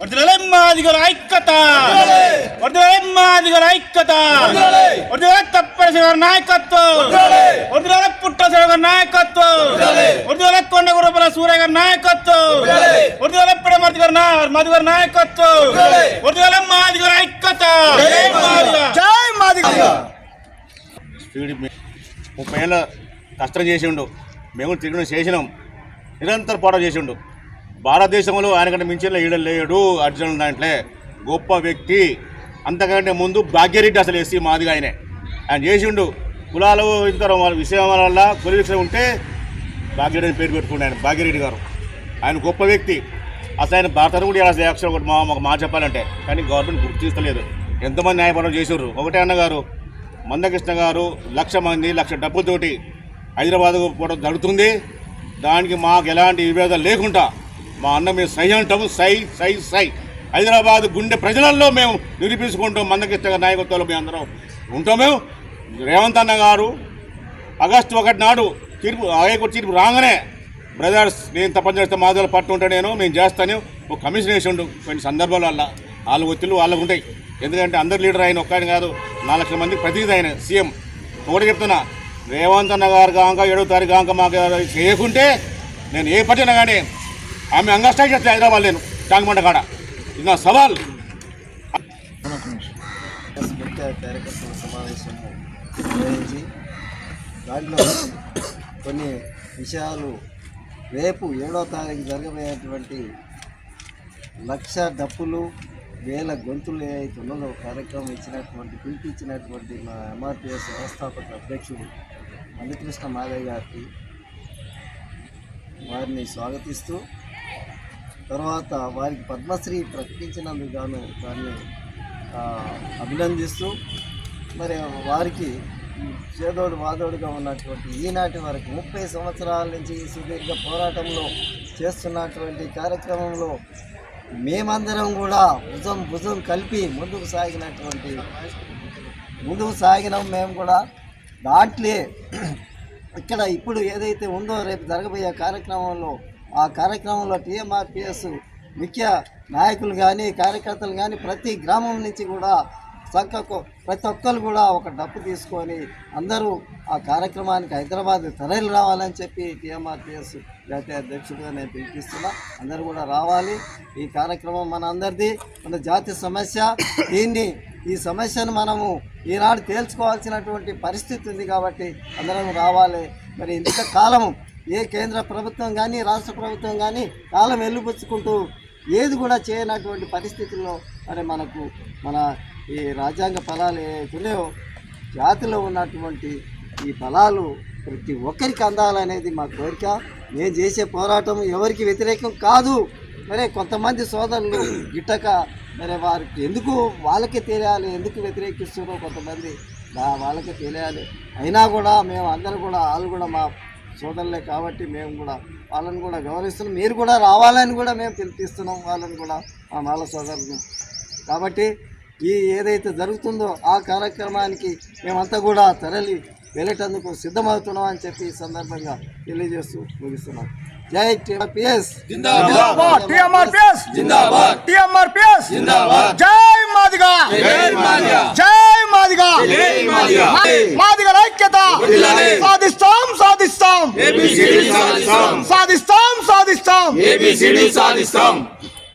ఐక్యత తప్పనిసరి నాయకత్వం పుట్టసరి గారి నాయకత్వం కొండగురపల సూర్య గారి నాయకత్వం పిడమర్తి గారి మధు గారి నాయకత్వం మాది గారి ఐక్యత జై మాది. 30 ఏళ్ళ కష్టం చేసిండు, మేము తిరిగి చేసినాం, నిరంతర పోరాటం చేసిండు. భారతదేశంలో ఆయనకంటే మించిన ఈడ లేడు అర్జునుడు. దాంట్లో గొప్ప వ్యక్తి. అంతకంటే ముందు భాగ్యరెడ్డి అసలు ఎస్సీ మాదిగా ఆయన చేసిండు. కులాలు ఇంత విషయం వల్ల కుల విషయం ఉంటే భాగ్యరెడ్డి పేరు పెట్టుకుంటే ఆయన భాగ్యరెడ్డి గారు. ఆయన గొప్ప వ్యక్తి. అసలు ఆయన భారతను కూడా ఇలా యాక్షన్ ఒకటి మా చెప్పాలంటే, కానీ గవర్నమెంట్ గుర్తిస్తలేదు. ఎంతమంది న్యాయపరం చేసారు. ఒకటే అన్నగారు మందకృష్ణ గారు 1,00,000 మంది 1,00,000 డబ్బులతోటి హైదరాబాద్ పోవడం జరుగుతుంది. దానికి మాకు ఎలాంటి విభేదాలు లేకుండా మా అన్న మేము సై అంటాము. సై హైదరాబాద్ గుండె ప్రజలలో మేము నిరూపించుకుంటాం. మందకృష్ణ గారి నాయకత్వంలో మేము అందరం ఉంటాం. మేము రేవంత్ అన్న గారు ఆగస్టు 1 నాడు హైకోర్టు తీర్పు రాగానే బ్రదర్స్ నేను తప్పని చేస్తే మాధవులు పట్టు ఉంటాను, మేము చేస్తాను ఒక కమిషన్ వేసి ఉండు. కొన్ని సందర్భాల వల్ల వాళ్ళ ఒత్తిళ్ళు వాళ్ళకు ఉంటాయి. ఎందుకంటే అందరు లీడర్ ఆయన ఒక్కని కాదు, 4 లక్షల మందికి ప్రతినిధి ఆయన సీఎం. ఒకటి చెప్తున్నా, రేవంత్ అన్న గారు కాక 7వ తారీఖు కాక మాకు చేయకుంటే నేను ఏ పట్టినా కానీ ఆమె అంగస్టాక్ చేస్తే హైదరాబాద్ లేను చాంగమంట కాడ. ఇది నా సవాల్. కార్యకర్తల సమావేశం నిర్వహించి దాంట్లో కొన్ని విషయాలు రేపు 7వ తారీఖు జరగబోయేటువంటి 1,00,000 డప్పులు 1000 గొంతులు ఏదైతే ఉన్నదో కార్యక్రమం పిలిపించినటువంటి మా ఎంఆర్పిఎస్ వ్యవస్థాపక అధ్యక్షుడు మందకృష్ణ మాదయ్య గారికి వారిని స్వాగతిస్తూ, తర్వాత వారికి పద్మశ్రీ ప్రకటించినందుకు గాను వారిని అభినందిస్తూ, మరి వారికి చేదోడు వాదోడుగా ఉన్నటువంటి ఈనాటి వరకు 30 సంవత్సరాల నుంచి సుదీర్ఘ పోరాటంలో చేస్తున్నటువంటి కార్యక్రమంలో మేమందరం కూడా భుజం కలిపి ముందుకు సాగినాం. మేము కూడా దాంట్లో ఇక్కడ ఇప్పుడు ఏదైతే ఉందో రేపు జరగబోయే కార్యక్రమంలో ఆ కార్యక్రమంలో టీఎంఆర్పిఎస్ ముఖ్య నాయకులు కానీ కార్యకర్తలు కానీ ప్రతి గ్రామం నుంచి కూడా ప్రతి ఒక్కరు కూడా ఒక డప్పు తీసుకొని అందరూ ఆ కార్యక్రమానికి హైదరాబాద్ తరలి రావాలని చెప్పి టీఎంఆర్పిఎస్ జాతీయ అధ్యక్షుడిగా నేను పిలిపిస్తున్నా. అందరూ కూడా రావాలి. ఈ కార్యక్రమం మన అందరిది, మన జాతీయ సమస్య. ఈ సమస్యను మనము ఈనాడు తేల్చుకోవాల్సినటువంటి పరిస్థితి ఉంది కాబట్టి అందరం రావాలి. మరి ఇంతకాలము ఏ కేంద్ర ప్రభుత్వం కానీ రాష్ట్ర ప్రభుత్వం కానీ కాలం వెళ్ళిపుచ్చుకుంటూ ఏది కూడా చేయనటువంటి పరిస్థితుల్లో మరి మనకు మన ఈ రాజ్యాంగ ఫలాలు ఏవైతున్నాయో జాతిలో ఉన్నటువంటి ఈ ఫలాలు ప్రతి ఒక్కరికి అందాలనేది మా కోరిక. నేను చేసే పోరాటం ఎవరికి వ్యతిరేకం కాదు. మరి కొంతమంది సోదరులు గిట్టక మరి వారికి ఎందుకు వాళ్ళకే తెలియాలి, ఎందుకు వ్యతిరేకిస్తున్నారో కొంతమంది వాళ్ళకే తెలియాలి. అయినా కూడా మేము అందరూ కూడా వాళ్ళు కూడా మా సోదరులే కాబట్టి మేము కూడా వాళ్ళని కూడా గౌరవిస్తున్నాం. మీరు కూడా రావాలని కూడా మేము పిలిపిస్తున్నాం వాళ్ళని కూడా, మా మాల సోదరులను. కాబట్టి ఏదైతే జరుగుతుందో ఆ కార్యక్రమానికి మేమంతా కూడా తరలి వెళ్ళేటందుకు సిద్ధమవుతున్నాం అని చెప్పి ఈ సందర్భంగా తెలియజేస్తూ ముగిస్తున్నాం. జై టీఆర్పీఎస్ జిందాబాద్, టీఎంఆర్పీఎస్ జిందాబాద్, టీఎంఆర్పీఎస్ జిందాబాద్. జై మాదిగా, జై మాదిగా, మాదిగా ఐక్యత సాధిస్తాం, సాధిస్తాం, సాధిస్తాం, సాధిస్తాం.